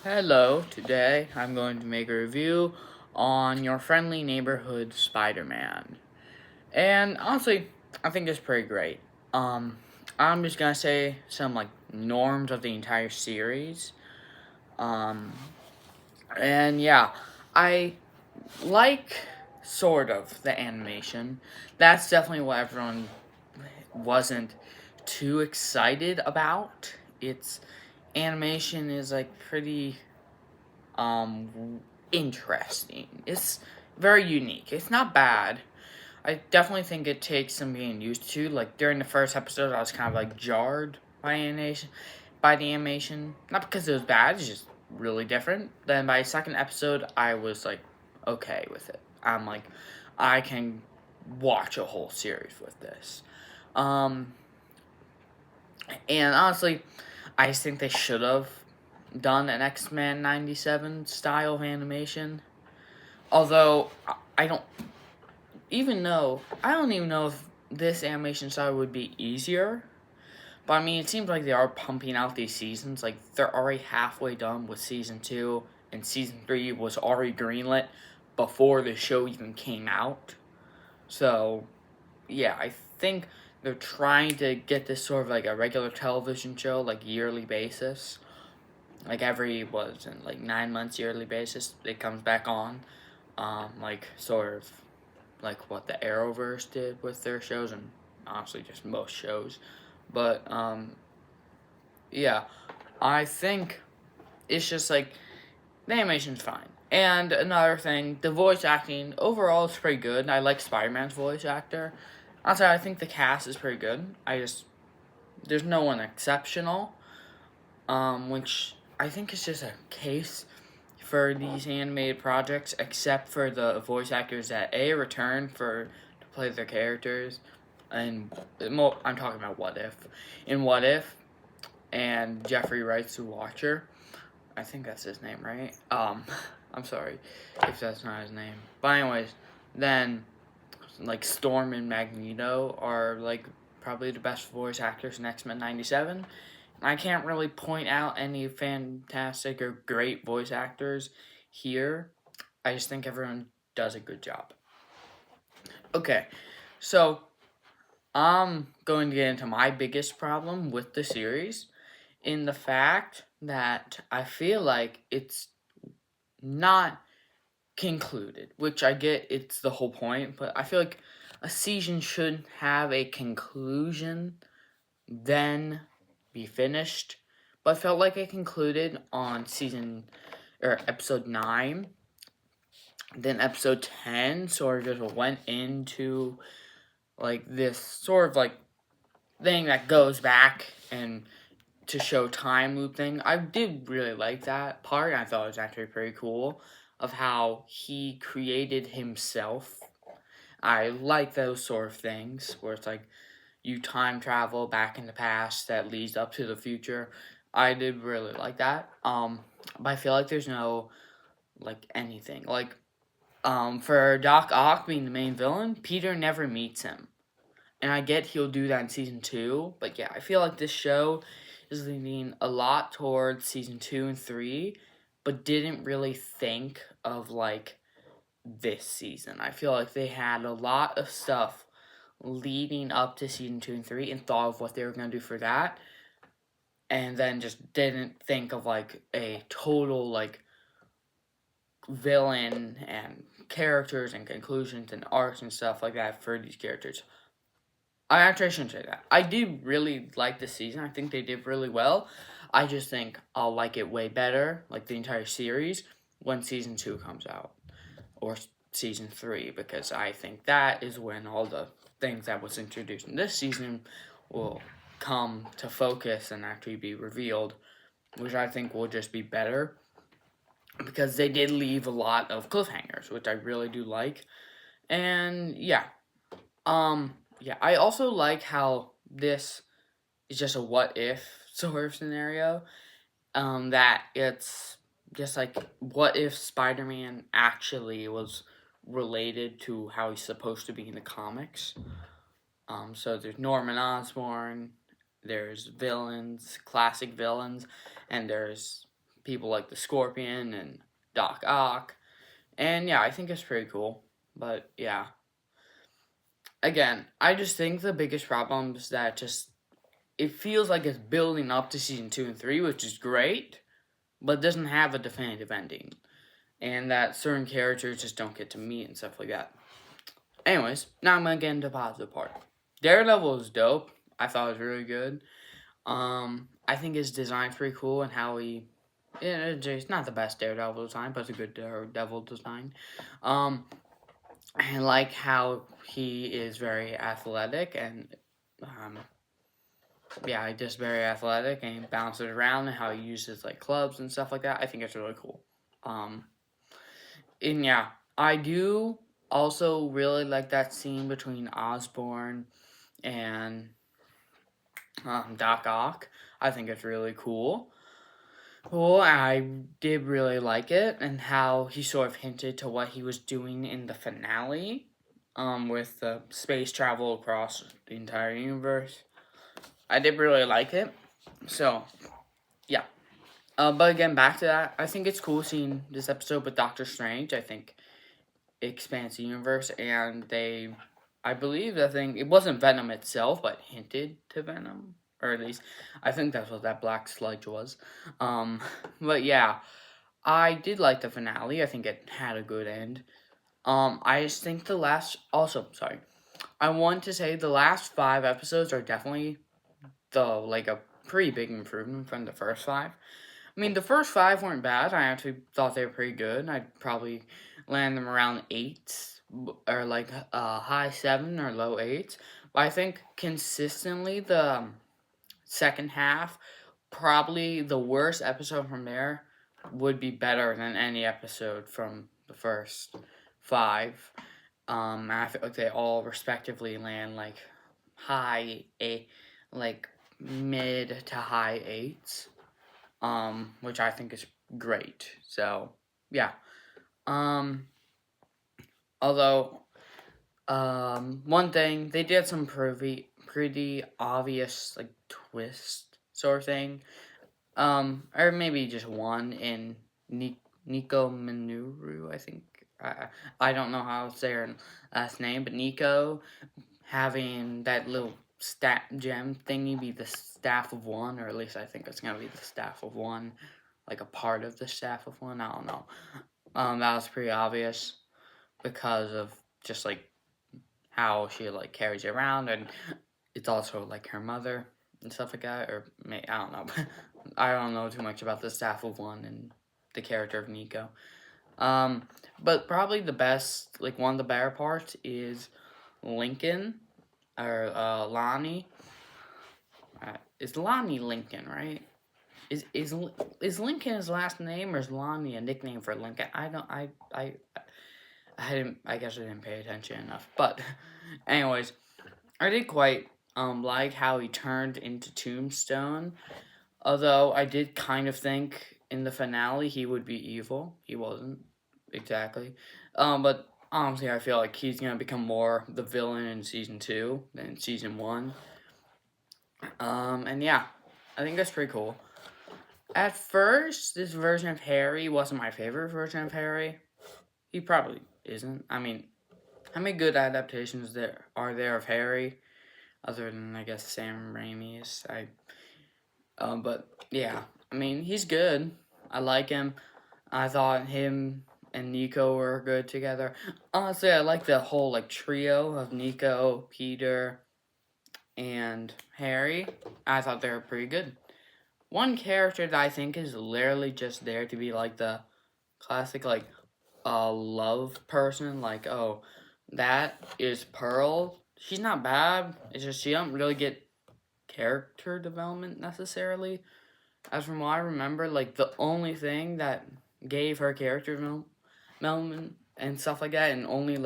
Hello, today I'm going to make a review on Your Friendly Neighborhood Spider-Man. And honestly, I think it's pretty great. Um, I'm just gonna say some norms of the entire series. Um, and yeah, I like sort of the animation. That's definitely what everyone wasn't too excited about. Its animation is pretty interesting. It's very unique. It's not bad. I definitely think it takes some getting used to. Like during the first episode, I was kind of jarred by the animation. Not because it was bad, it's just really different. Then by the second episode, I was okay with it. I'm like, I can watch a whole series with this. Um, and honestly, I just think they should have done an X-Men 97 style of animation. Although I don't I don't even know if this animation style would be easier. But I mean, it seems like they are pumping out these seasons. Like they're already halfway done with season 2, and season 3 was already greenlit before the show even came out. So yeah, I think they're trying to get this sort of like a regular television show, like yearly basis. Like every was in 9 months yearly basis, it comes back on. Like sort of like what the Arrowverse did with their shows, and honestly just most shows. But yeah, I think it's just the animation's fine. And another thing, the voice acting overall is pretty good. I like Spider-Man's voice actor. Also, I think the cast is pretty good. There's no one exceptional, which I think is just a case for these animated projects, except for the voice actors that return to play their characters, and I'm talking about What If, and Jeffrey Wright's Watcher. I think that's his name, right? I'm sorry if that's not his name, but anyways, then Storm and Magneto are probably the best voice actors in X-Men 97. I can't really point out any fantastic or great voice actors here. I just think everyone does a good job. Okay, so I'm going to get into my biggest problem with the series in the fact that I feel like it's not concluded, which I get it's the whole point, but I feel like a season should have a conclusion, then be finished. But I felt like it concluded on episode 9. Then episode 10 sort of just went into this sort of thing that goes back and to show time loop thing. I did really like that part. I thought it was actually pretty cool of how he created himself. I like those sort of things where it's you time travel back in the past that leads up to the future. I did really like that. But I feel like there's no anything for Doc Ock being the main villain. Peter never meets him, and I get he'll do that in season 2. But yeah, I feel like this show is leaning a lot towards season 2 and 3, but didn't really think of this season. I feel like they had a lot of stuff leading up to season 2 and 3 and thought of what they were going to do for that, and then just didn't think of a total villain and characters and conclusions and arcs and stuff like that for these characters. I actually shouldn't say that. I did really like this season. I think they did really well. I just think I'll like it way better, like the entire series, when season 2 comes out. Or season 3, because I think that is when all the things that was introduced in this season will come to focus and actually be revealed, which I think will just be better, because they did leave a lot of cliffhangers, which I really do like. And yeah, yeah, I also like how this is just a what if sort of scenario. That it's just what if Spider-Man actually was related to how he's supposed to be in the comics. So there's Norman Osborn, there's villains, classic villains, and there's people like the Scorpion and Doc Ock. And yeah, I think it's pretty cool. But yeah. Again, I just think the biggest problem is that just it feels like it's building up to season 2 and 3, which is great, but doesn't have a definitive ending. And that certain characters just don't get to meet and stuff like that. Anyways, now I'm gonna get into the positive part. Daredevil is dope. I thought it was really good. I think his design's pretty cool and how he. It's not the best Daredevil design, but it's a good Daredevil design. I like how he is very athletic and, yeah, just very athletic and he bounces around and how he uses like clubs and stuff like that. I think it's really cool. And yeah, I do also really like that scene between Osborn and Doc Ock. I think it's really cool. Well, I did really like it and how he sort of hinted to what he was doing in the finale, with the space travel across the entire universe. I did really like it. So, yeah. But again, back to that, I think it's cool seeing this episode with Doctor Strange. I think it expands the universe, and I believe the thing, it wasn't Venom itself, but hinted to Venom. Or at least, I think that's what that black sludge was. But yeah, I did like the finale. I think it had a good end. I just think I want to say the last 5 episodes are definitely a pretty big improvement from the first 5. I mean, the first 5 weren't bad. I actually thought they were pretty good. I'd probably land them around 8 or high 7 or low 8. But I think consistently the second half, probably the worst episode from there would be better than any episode from the first 5. I feel like they all respectively land mid to high 8s, which I think is great. So yeah. Although, one thing they did some pretty obvious twist sort of thing, or maybe just one in Nico Minoru, I think. I don't know how to say her last name, but Nico having that little stat gem thingy be the staff of one, or at least I think it's gonna be the staff of one, like a part of the staff of one. I don't know. That was pretty obvious because of just how she carries it around, and it's also her mother and stuff like that. Or I don't know. I don't know too much about the staff of one and the character of Nico. But probably the best, one of the better parts is Lincoln, or Lonnie. Is Lonnie Lincoln, right? Is Lincoln his last name, or is Lonnie a nickname for Lincoln? I guess I didn't pay attention enough. But anyways, I did quite like how he turned into Tombstone. Although I did kind of think in the finale he would be evil. He wasn't exactly. But honestly, I feel like he's gonna become more the villain in season 2 than season 1. And yeah, I think that's pretty cool. At first, this version of Harry wasn't my favorite version of Harry. He probably isn't. I mean, how many good adaptations there are of Harry, other than I guess Sam Raimi's? But yeah, I mean, he's good. I like him. I thought him and Nico were good together. Honestly, I like the whole trio of Nico, Peter, and Harry. I thought they were pretty good. One character that I think is literally just there to be the classic love person, oh, that is Pearl. She's not bad. It's just she don't really get character development necessarily. As from what I remember, the only thing that gave her character development and stuff like that, and only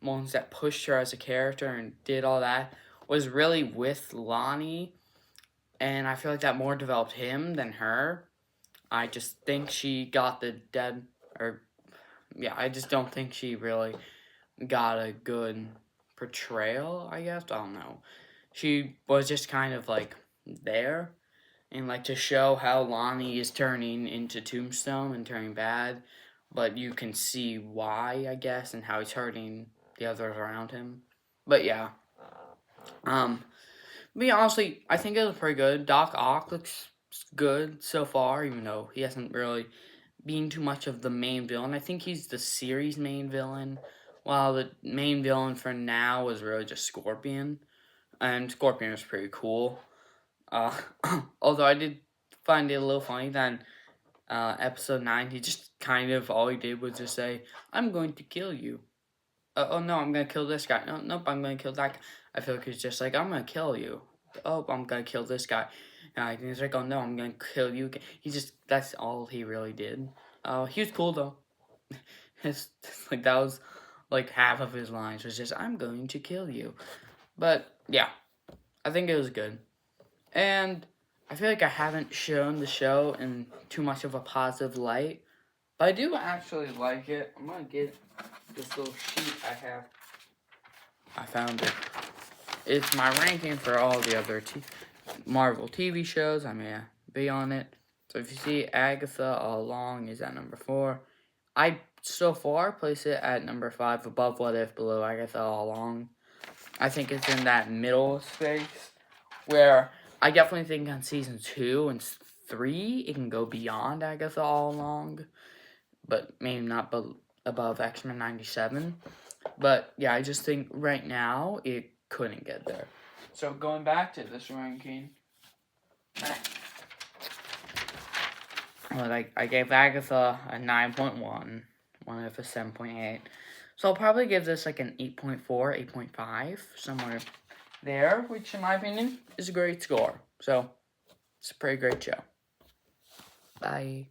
ones that pushed her as a character and did all that, was really with Lonnie. And I feel like that more developed him than her. I just think she got I just don't think she really got a good portrayal, I guess. I don't know. She was just kind of there. and like to show how Lonnie is turning into Tombstone and turning bad, but you can see why, I guess, and how he's hurting the others around him. But yeah, but yeah, honestly, I think it was pretty good. Doc Ock looks good so far, even though he hasn't really been too much of the main villain. I think he's the series main villain, while the main villain for now is really just Scorpion, and Scorpion is pretty cool. Uh, although I did find it a little funny that episode 9, he just kind of, all he did was just say, I'm going to kill you. Oh no, I'm going to kill this guy. No, nope, I'm going to kill that guy. I feel like he's just like, I'm going to kill you. Oh, I'm going to kill this guy. And he's like, oh no, I'm going to kill you. That's all he really did. He was cool though. It's like, that was like half of his lines was just, I'm going to kill you. But yeah, I think it was good. And I feel like I haven't shown the show in too much of a positive light, but I do actually like it. I'm gonna get this little sheet I have. I found it. It's my ranking for all the other Marvel TV shows. I'm gonna be on it. So if you see Agatha All Along is at number 4. I so far place it at number 5, above What If, below Agatha All Along. I think it's in that middle space where I definitely think on season 2 and 3 it can go beyond Agatha All Along, but maybe not above X-Men 97. But yeah, I just think right now it couldn't get there. So going back to this ranking, well, I gave Agatha a 9.1, One If a 7.8. So I'll probably give this like an 8.4, 8.5, somewhere there, which in my opinion is a great score. So it's a pretty great show. Bye.